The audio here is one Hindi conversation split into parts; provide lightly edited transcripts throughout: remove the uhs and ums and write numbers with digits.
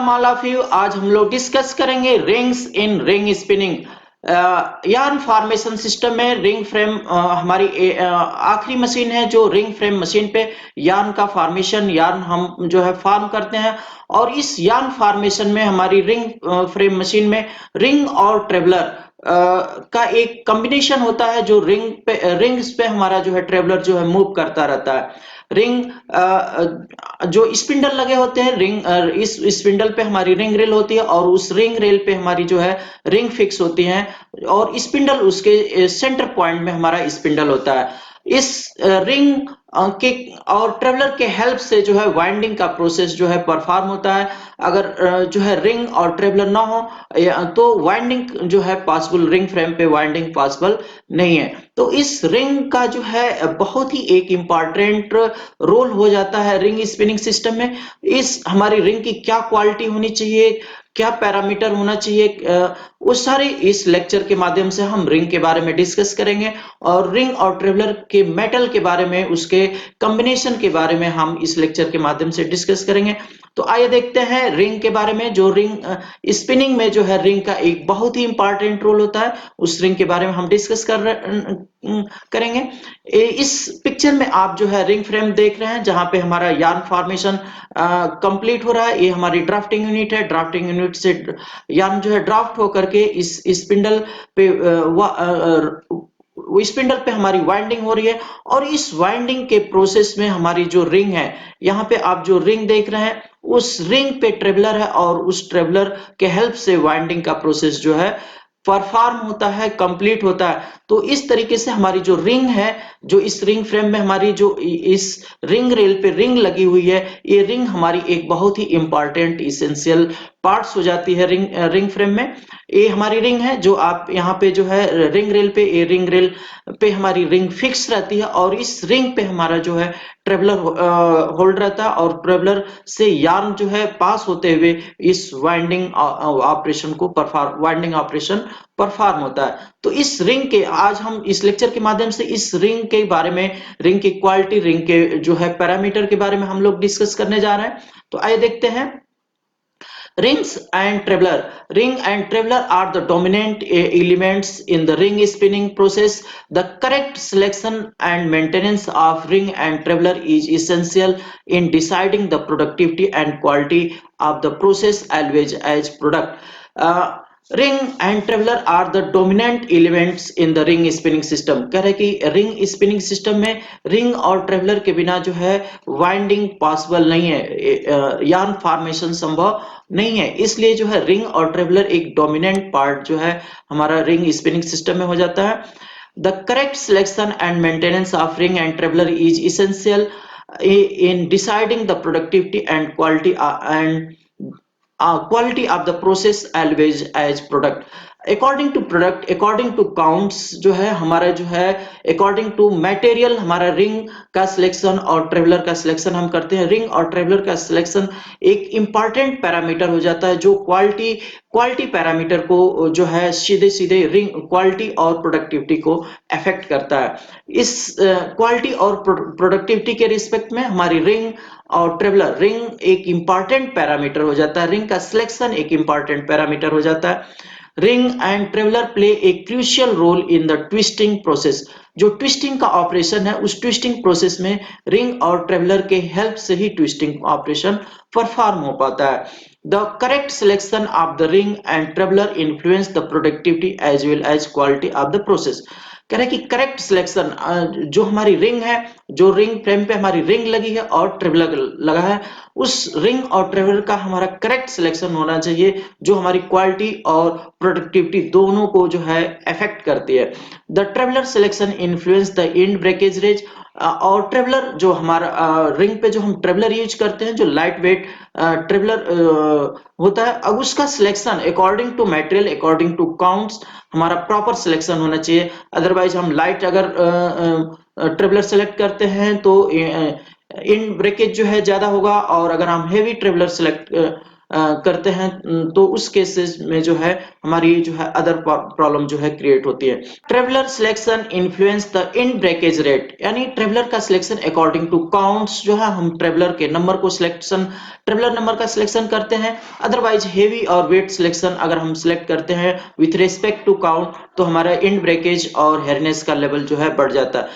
Welcome all of you. आज हम लोग डिस्कस करेंगे rings in ring spinning. Yarn formation system में रिंग फ्रेम हमारी आखिरी मशीन है जो रिंग फ्रेम मशीन पे यार्न का फॉर्मेशन यार्न हम जो है फॉर्म करते हैं। और इस यार्न फॉर्मेशन में हमारी रिंग फ्रेम मशीन में रिंग और ट्रेवलर का एक कॉम्बिनेशन होता है जो रिंग्स पे हमारा जो है ट्रेवलर जो है मूव करता रहता है। रिंग जो स्पिंडल लगे होते हैं इस स्पिंडल पे हमारी रिंग रेल होती है और उस रिंग रेल पे हमारी जो है रिंग फिक्स होती है और स्पिंडल उसके सेंटर पॉइंट में हमारा स्पिंडल होता है। इस रिंग के और ट्रेवलर के हेल्प से जो है वाइंडिंग का प्रोसेस जो है परफॉर्म होता है। अगर जो है रिंग और ट्रेवलर ना हो तो वाइंडिंग जो है पॉसिबल, रिंग फ्रेम पे वाइंडिंग पॉसिबल नहीं है। तो इस रिंग का जो है बहुत ही एक इम्पॉर्टेंट रोल हो जाता है रिंग स्पिनिंग सिस्टम में। इस हमारी रिंग की क्या क्वालिटी होनी चाहिए, क्या पैरामीटर होना चाहिए, वो सारे इस लेक्चर के माध्यम से हम रिंग के बारे में डिस्कस करेंगे और रिंग और ट्रेवलर के मेटल के बारे में, उसके कॉम्बिनेशन के बारे में हम इस लेक्चर के माध्यम से डिस्कस करेंगे। तो आइए देखते हैं रिंग के बारे में। जो रिंग स्पिनिंग में जो है रिंग का एक बहुत ही इंपॉर्टेंट रोल होता है, उस रिंग के बारे में हम डिस्कस करेंगे। इस पिक्चर में आप जो है रिंग फ्रेम देख रहे हैं जहां पे हमारा यार्न फॉर्मेशन कंप्लीट हो रहा है। ये हमारी ड्राफ्टिंग यूनिट है। ड्राफ्टिंग यूनिट से यार्न जो है ड्राफ्ट होकर के इस स्पिंडल पे वो स्पिंडल पे हमारी वाइंडिंग हो रही है और इस वाइंडिंग के प्रोसेस में हमारी जो रिंग है, यहाँ पे आप जो रिंग देख रहे हैं उस रिंग पे ट्रेवलर है और उस ट्रेवलर के हेल्प से वाइंडिंग का प्रोसेस जो है परफॉर्म होता है, कंप्लीट होता है। तो इस तरीके से हमारी जो रिंग है, जो इस रिंग फ्रेम में हमारी जो इस रिंग रेल पे रिंग लगी हुई है, ये रिंग हमारी एक बहुत ही इंपॉर्टेंट इसेंशियल पार्ट्स हो जाती है रिंग फ्रेम में। ये हमारी रिंग है जो आप यहाँ पे जो है रिंग रेल पे, ये रिंग रेल पे हमारी रिंग फिक्स रहती है और इस रिंग पे हमारा जो है ट्रेवलर होल्ड रहता है और ट्रेवलर से यार्न जो है पास होते हुए इस वाइंडिंग ऑपरेशन परफॉर्म होता है। तो इस रिंग के आज हम इस लेक्चर के माध्यम से इस रिंग के बारे में, रिंग की क्वालिटी, रिंग के जो है पैरामीटर के बारे में हम लोग डिस्कस करने जा रहे हैं। तो आइए देखते हैं। Rings and traveler. Ring and traveler are the dominant elements in the ring spinning process. The correct selection and maintenance of ring and traveler is essential in deciding the productivity and quality of the process always as product. Ring and traveller are the dominant elements in the ring spinning system. कह रहे कि रिंग स्पिनिंग सिस्टम में रिंग और ट्रेवलर के बिना जो है वाइंडिंग पॉसिबल नहीं है, यार्न फॉर्मेशन संभव नहीं है। इसलिए जो है रिंग और ट्रेवलर एक डोमिनेंट पार्ट जो है हमारा रिंग स्पिनिंग सिस्टम में हो जाता है। The correct selection and maintenance of ring and traveller is essential in deciding the productivity and quality of the process always as product according to counts जो है हमारा जो है according to material हमारा रिंग का सिलेक्शन और ट्रेवलर का सिलेक्शन हम करते हैं। रिंग और ट्रेवलर का सिलेक्शन एक इंपॉर्टेंट पैरामीटर हो जाता है जो क्वालिटी पैरामीटर को जो है सीधे सीधे रिंग क्वालिटी और प्रोडक्टिविटी को अफेक्ट करता है। इस क्वालिटी और प्रोडक्टिविटी के रिस्पेक्ट में हमारी रिंग और ट्रेवलर, रिंग एक इंपॉर्टेंट पैरामीटर हो जाता है, रिंग का सिलेक्शन एक इंपॉर्टेंट पैरामीटर हो जाता है। Ring and traveller play a crucial role in the twisting process. जो ट्विस्टिंग का ऑपरेशन है उस ट्विस्टिंग प्रोसेस में रिंग और ट्रेवलर के हेल्प से ही ट्विस्टिंग ऑपरेशन परफॉर्म हो पाता है। The correct selection of the ring and traveller influence the productivity as well as quality of the process. कह रहे कि करेक्ट सिलेक्शन, जो हमारी रिंग है, जो रिंग फ्रेम पे हमारी रिंग लगी है और ट्रेवलर लगा है, उस रिंग और ट्रेवलर का हमारा करेक्ट सिलेक्शन होना चाहिए जो हमारी क्वालिटी और प्रोडक्टिविटी दोनों को जो है अफेक्ट करती है। The traveller selection influence the end breakage rates. और ट्रेवलर जो हमारा रिंग पे जो हम ट्रेवलर यूज करते हैं, जो लाइट वेट ट्रेवलर होता है, अब उसका selection according to material, according to counts हमारा प्रॉपर सिलेक्शन होना चाहिए। अदरवाइज हम लाइट अगर ट्रेवलर सेलेक्ट करते हैं तो इन ब्रेकेज जो है ज्यादा होगा और अगर हम हेवी ट्रेवलर सेलेक्ट करते हैं, तो उस केसेस में जो है हमारी जो है अदर प्रॉब्लम जो है क्रिएट होती है। Traveller selection influence the in breakage rate, यानी ट्रेवलर का सिलेक्शन अकॉर्डिंग टू काउंट्स जो है हम ट्रेवलर के नंबर को ट्रेवलर नंबर का सिलेक्शन करते हैं। अदरवाइज हेवी और वेट सिलेक्शन अगर हम सिलेक्ट करते हैं विथ रिस्पेक्ट टू काउंट, तो हमारा इन ब्रेकेज और हेयरनेस का लेवल जो है बढ़ जाता है।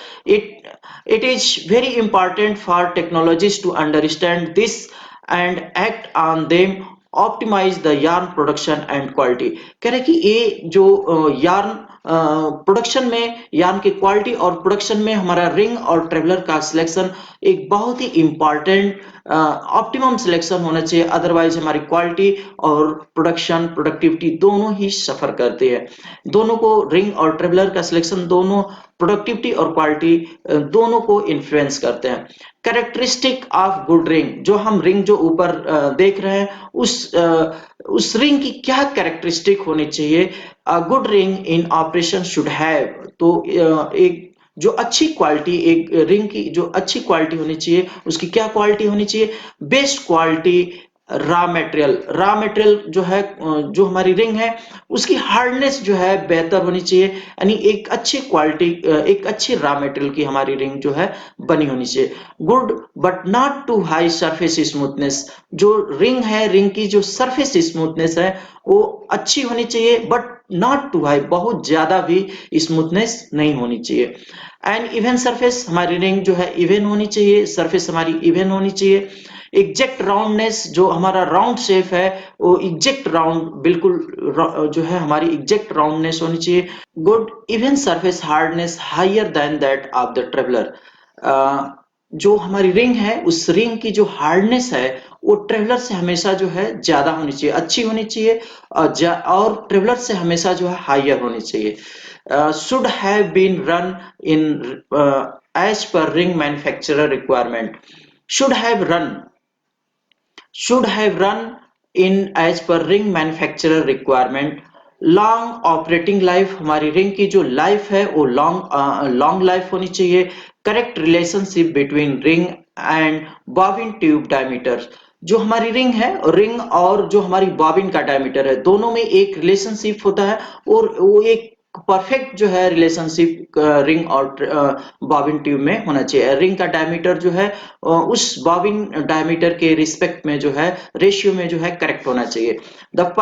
It is very important for technologies to understand this and act on them, optimize the yarn production and quality. कह रहे कि ये जो यार्न प्रोडक्शन में, यार्न की क्वालिटी और प्रोडक्शन में हमारा रिंग और ट्रेवलर का सिलेक्शन एक बहुत ही इंपॉर्टेंट ऑप्टिमम सिलेक्शन होना चाहिए, अदरवाइज हमारी क्वालिटी और प्रोडक्शन प्रोडक्टिविटी दोनों ही सफर करते हैं। दोनों को, रिंग और ट्रेवलर का सिलेक्शन दोनों प्रोडक्टिविटी और क्वालिटी दोनों को इन्फ्लुएंस करते हैं। कैरेक्टरिस्टिक ऑफ गुड रिंग, जो हम रिंग जो ऊपर देख रहे हैं उस रिंग की क्या कैरेक्टरिस्टिक होनी चाहिए। Good ring in operation should have, तो एक जो अच्छी क्वालिटी, एक रिंग की जो अच्छी क्वालिटी होनी चाहिए उसकी क्या क्वालिटी होनी चाहिए। बेस्ट क्वालिटी रॉ मटेरियल जो है, जो हमारी रिंग है उसकी हार्डनेस जो है बेहतर होनी चाहिए, यानी एक अच्छी क्वालिटी, एक अच्छी रॉ मटेरियल की हमारी रिंग जो है बनी होनी चाहिए। Good but not too high surface smoothness, जो रिंग है, रिंग की जो सरफेस स्मूथनेस है वो अच्छी होनी चाहिए, बट नॉट टू हाई, बहुत ज्यादा भी स्मूथनेस नहीं होनी चाहिए। एंड इवन सरफेस, हमारी रिंग जो है इवन होनी चाहिए, सरफेस हमारी इवन होनी चाहिए। एग्जैक्ट राउंडनेस, जो हमारा राउंड शेप है वो एग्जैक्ट राउंड, बिल्कुल जो है हमारी एग्जैक्ट राउंडनेस होनी चाहिए। Good even surface hardness higher than that of the traveller, जो हमारी रिंग है उस रिंग की जो हार्डनेस है वो ट्रेवलर से हमेशा जो है ज्यादा होनी चाहिए, अच्छी होनी चाहिए, और ट्रेवलर से हमेशा जो है हायर होनी चाहिए। Should have been run in as per ring manufacturer requirement, should have run should have run in as per ring manufacturer requirement। Long operating life, हमारी रिंग की जो लाइफ है वो लॉन्ग लाइफ होनी चाहिए। Correct relationship between ring and bobbin tube diameter, जो हमारी रिंग है, रिंग और जो हमारी बॉबिन का डायमीटर है दोनों में एक रिलेशनशिप होता है, और वो एक परफेक्ट जो है रिलेशनशिप रिंग और बॉबिन ट्यूब में होना चाहिए। रिंग का डायमीटर जो है उस बॉबिन डायमीटर के रिस्पेक्ट में जो है, रेशियो में जो है करेक्ट होना चाहिए। द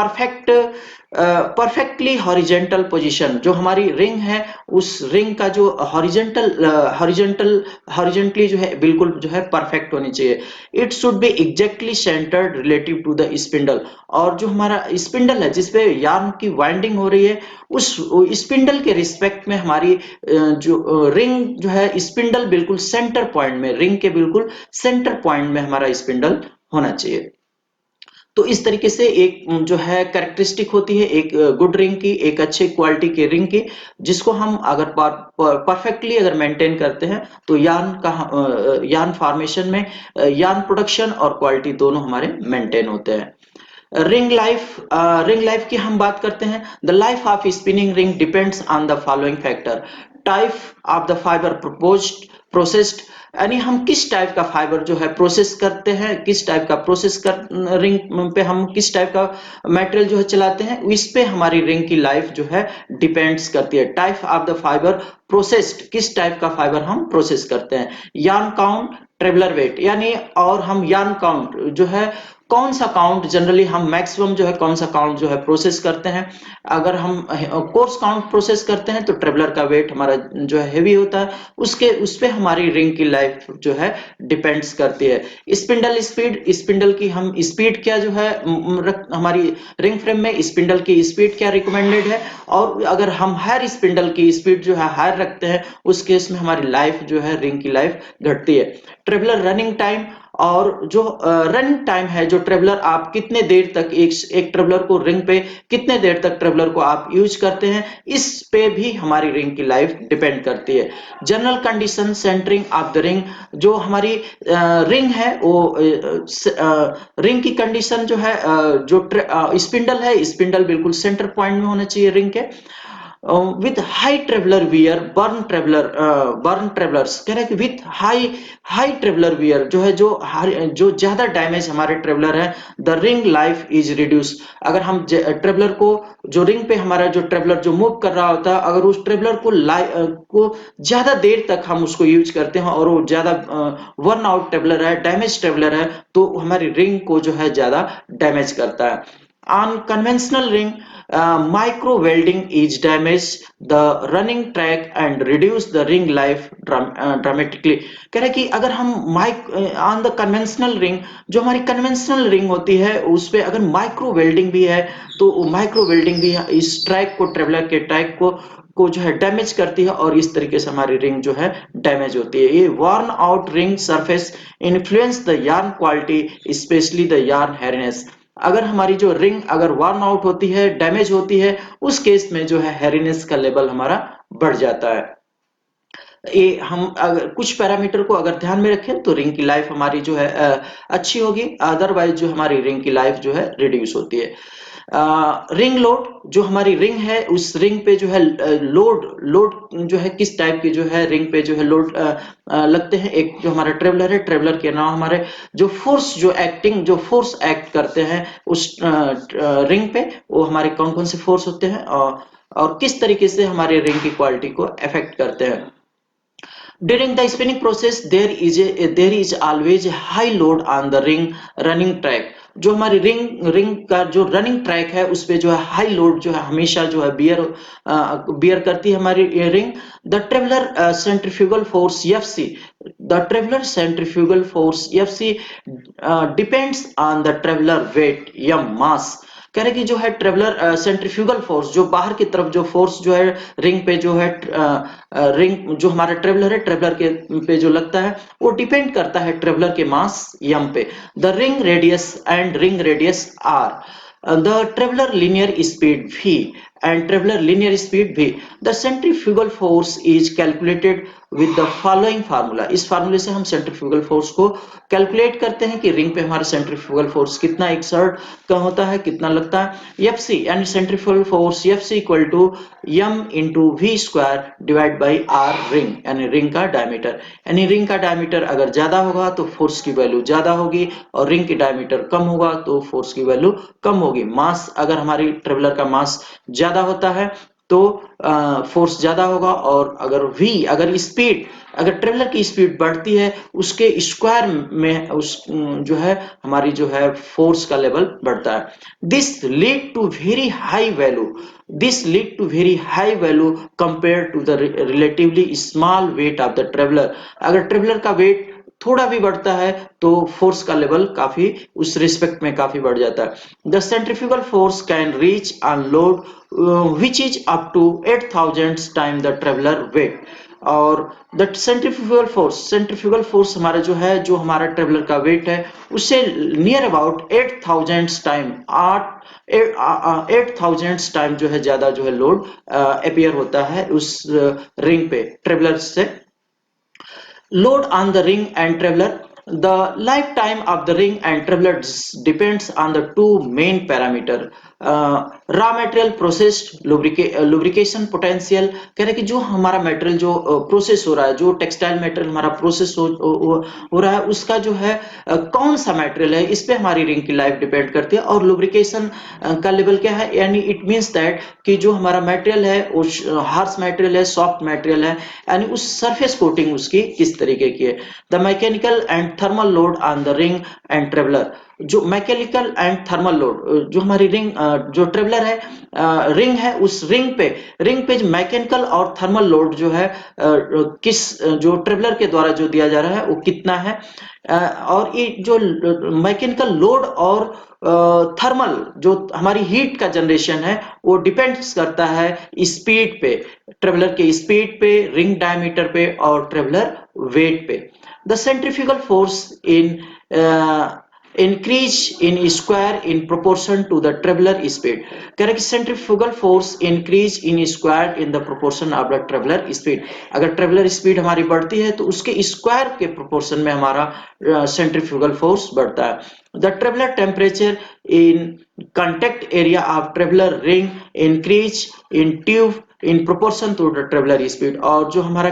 परफेक्टली हॉरिजेंटल पोजीशन, जो हमारी रिंग है उस रिंग का जो हॉरिजेंटली जो है बिल्कुल जो है परफेक्ट होनी चाहिए। It should be exactly centred relative to the spindle, और जो हमारा स्पिंडल है जिसपे यार्न की वाइंडिंग हो रही है उस स्पिंडल के रिस्पेक्ट में हमारी जो रिंग जो है, स्पिंडल बिल्कुल सेंटर पॉइंट में, रिंग के बिल्कुल सेंटर पॉइंट में हमारा स्पिंडल होना चाहिए। तो इस तरीके से एक जो है कैरेक्टरिस्टिक होती है एक गुड रिंग की, एक अच्छे क्वालिटी के रिंग की, जिसको हम अगर परफेक्टली अगर मेंटेन करते हैं तो यार्न फॉर्मेशन में यार्न प्रोडक्शन और क्वालिटी दोनों हमारे मेंटेन होते हैं। रिंग लाइफ की हम बात करते हैं। The life of spinning ring depends on the following factor. Type of the fibre processed, यानी हम किस टाइप का फाइबर जो है प्रोसेस करते हैं, किस टाइप का प्रोसेस कर रिंग पे हम किस टाइप का मटेरियल जो है चलाते हैं, इस पे हमारी रिंग की लाइफ जो है डिपेंड्स करती है। Type of the fibre processed, किस टाइप का फाइबर हम प्रोसेस करते हैं। यार्न काउंट, ट्रेवलर वेट, यानी और हम यार्न काउंट जो है कौन सा काउंट जनरली हम मैक्सिमम जो है कौन सा काउंट जो है प्रोसेस करते हैं। अगर हम कोर्स काउंट प्रोसेस करते हैं तो ट्रेवलर का वेट हमारा जो है हेवी होता है, उस पे हमारी रिंग की लाइफ जो है डिपेंड्स करती है। स्पिंडल स्पीड, स्पिंडल की हम स्पीड क्या जो है हमारी रिंग फ्रेम में स्पिंडल की स्पीड क्या रिकमेंडेड है, और अगर हम हायर स्पिंडल की स्पीड जो है हायर रखते हैं उस केस में हमारी लाइफ जो है रिंग की लाइफ घटती है। ट्रेवलर रनिंग टाइम, और जो रनिंग टाइम है, जो ट्रेवलर आप कितने देर तक एक ट्रेवलर को रिंग पे कितने देर तक ट्रेवलर को आप यूज करते हैं, इस पे भी हमारी रिंग की लाइफ डिपेंड करती है। General condition centring of the ring, जो हमारी रिंग है वो रिंग की कंडीशन जो है जो स्पिंडल है, स्पिंडल बिल्कुल सेंटर पॉइंट में होना चाहिए रिंग के। With high traveller wear burn travellers, कह रहे हैं कि with high high traveller wear जो है, जो ज्यादा डैमेज हमारे ट्रेवलर है, the ring life is reduce. अगर हम ट्रेवलर को, जो रिंग पे हमारा जो ट्रेवलर जो मूव कर रहा होता है, अगर उस ट्रेवलर को ज्यादा देर तक हम उसको यूज करते हैं और वो ज्यादा वर्न आउट ट्रेवलर है, डैमेज ट्रेवलर है, तो हमारी रिंग को जो है ज्यादा डैमेज करता है। On conventional ring, micro welding is damage the running track and reduce the ring life dramatically। कह रहे कि अगर हम ऑन द कन्वेंशनल रिंग, जो हमारी कन्वेंशनल रिंग होती है उस पे अगर माइक्रो वेल्डिंग भी है, तो माइक्रो वेल्डिंग भी इस ट्रैक को, ट्रेवलर के ट्रैक को जो है डैमेज करती है, और इस तरीके से हमारी रिंग जो है डैमेज होती है। ये worn out ring surface influence the yarn quality, specially the yarn hairiness. अगर हमारी जो रिंग अगर वर्न आउट होती है, डैमेज होती है, उस केस में जो है हैरीनेस का लेवल हमारा बढ़ जाता है। ये हम अगर कुछ पैरामीटर को अगर ध्यान में रखें तो रिंग की लाइफ हमारी जो है अच्छी होगी, अदरवाइज जो हमारी रिंग की लाइफ जो है रिड्यूस होती है। रिंग लोड, जो हमारी रिंग है उस रिंग पे जो है लोड लोड जो है किस टाइप की जो है रिंग पे जो है लोड लगते हैं। एक जो हमारा ट्रेवलर है, ट्रेवलर के अलावा हमारे जो फोर्स एक्ट करते हैं उस रिंग पे, वो हमारे कौन कौन से फोर्स होते हैं, और किस तरीके से हमारे रिंग की क्वालिटी को अफेक्ट करते हैं। During the spinning process, there is always a high load on the running track। जो हमारी रिंग का जो रनिंग ट्रैक है उस पे जो है हाई लोड जो है हमेशा जो है बियर करती है हमारी ring. The traveller centrifugal force FC, the traveller centrifugal force FC depends on the traveller weight या मास। कह रहे कि जो है ट्रेवलर सेंट्रीफ्यूगल फोर्स, जो बाहर की तरफ जो फोर्स जो है रिंग पे जो है रिंग जो हमारा ट्रेवलर है, ट्रेवलर के पे जो लगता है वो डिपेंड करता है ट्रेवलर के मास यम पे। The ring radius R the traveller linear speed v and traveler linear speed v। the centrifugal force is calculated with the following formula। इस फार्मूले से हम सेंट्रीफ्यूगल फोर्स को कैलकुलेट करते हैं कि रिंग पे हमारा सेंट्रीफ्यूगल फोर्स कितना एक्सर्ट का होता है, कितना लगता है। एफसी यानी centrifugal force FC equal to M into V square divide by R ring, यानी रिंग का डायमीटर। यानी रिंग का डायमीटर अगर ज्यादा होगा तो फोर्स की वैल्यू ज्यादा होगी, और रिंग की डायमीटर कम होगा तो फोर्स की वैल्यू कम होगी। मास अगर हमारी ट्रेवलर का मास ज्यादा होता है तो फोर्स ज्यादा होगा, और अगर स्पीड, अगर ट्रेवलर की स्पीड बढ़ती है उसके स्क्वायर में जो है हमारी जो है फोर्स का लेवल बढ़ता है। This lead to very high value this lead to very high value compare to the relatively small weight of the traveller. अगर ट्रेवलर का वेट थोड़ा भी बढ़ता है तो फोर्स का लेवल काफी उस रिस्पेक्ट में काफी बढ़ जाता है। The centrifugal force can reach on load which is up to 8000 time the traveller weight. और द सेंट्रीफ्यूगल फोर्स हमारा जो है, जो हमारा ट्रेवलर का वेट है उससे नियर अबाउट 8000 टाइम 8000 टाइम जो है ज्यादा जो है लोड अपियर होता है उस रिंग पे ट्रेवलर से। Load on the ring and traveler. The lifetime of the ring and traveler depends on the two main parameter, raw material processed lubrication potential। कह रहे कि जो हमारा मटेरियल जो प्रोसेस हो रहा है, जो टेक्सटाइल मटेरियल हमारा प्रोसेस हो रहा है उसका जो है कौन सा मटेरियल है, इस पे हमारी रिंग की लाइफ डिपेंड करती है। और लुब्रिकेशन का लेवल क्या है, यानी इट मींस दैट कि जो हमारा मटेरियल है वो हार्श मटेरियल है, सॉफ्ट मटेरियल है, यानी उस सरफेस कोटिंग उसकी किस तरीके की है। The mechanical and thermal load on the ring and traveller. जो मैकेनिकल एंड थर्मल लोड जो हमारी रिंग जो ट्रेवलर है, रिंग है, उस रिंग पे मैकेनिकल और थर्मल लोड जो है किस जो ट्रेवलर के द्वारा जो दिया जा रहा है वो कितना है। और ये जो मैकेनिकल लोड और थर्मल जो हमारी हीट का जनरेशन है वो डिपेंड्स करता है स्पीड पे, ट्रेवलर के स्पीड पे, रिंग डायमीटर पे और ट्रेवलर वेट पे। The centrifugal force increase in square in proportion to the traveler speed। कह रहे कि centrifugal force increase in square in the proportion of the traveller speed. अगर ट्रेवलर स्पीड हमारी बढ़ती है तो उसके स्क्वायर के प्रोपोर्शन में हमारा सेंट्रीफ्यूगल फोर्स बढ़ता है। The traveller temperature in contact area of traveler ring increase in tube in proportion to the traveler speed। और जो हमारा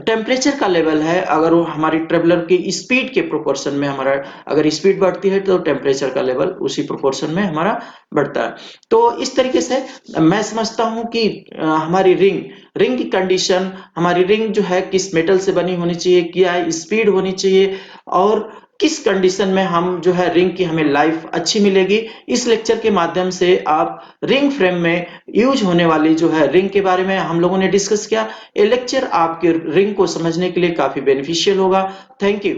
टेम्परेचर का लेवल है, अगर वो हमारी ट्रेवलर की स्पीड के प्रोपोर्शन में हमारा अगर स्पीड बढ़ती है तो टेम्परेचर का लेवल उसी प्रोपोर्शन में हमारा बढ़ता है। तो इस तरीके से मैं समझता हूं कि हमारी रिंग की कंडीशन, हमारी रिंग जो है किस मेटल से बनी होनी चाहिए, क्या स्पीड होनी चाहिए और किस कंडीशन में हम जो है रिंग की हमें लाइफ अच्छी मिलेगी। इस लेक्चर के माध्यम से आप रिंग फ्रेम में यूज होने वाली जो है रिंग के बारे में हम लोगों ने डिस्कस किया। ये लेक्चर आपके रिंग को समझने के लिए काफी बेनिफिशियल होगा। Thank you.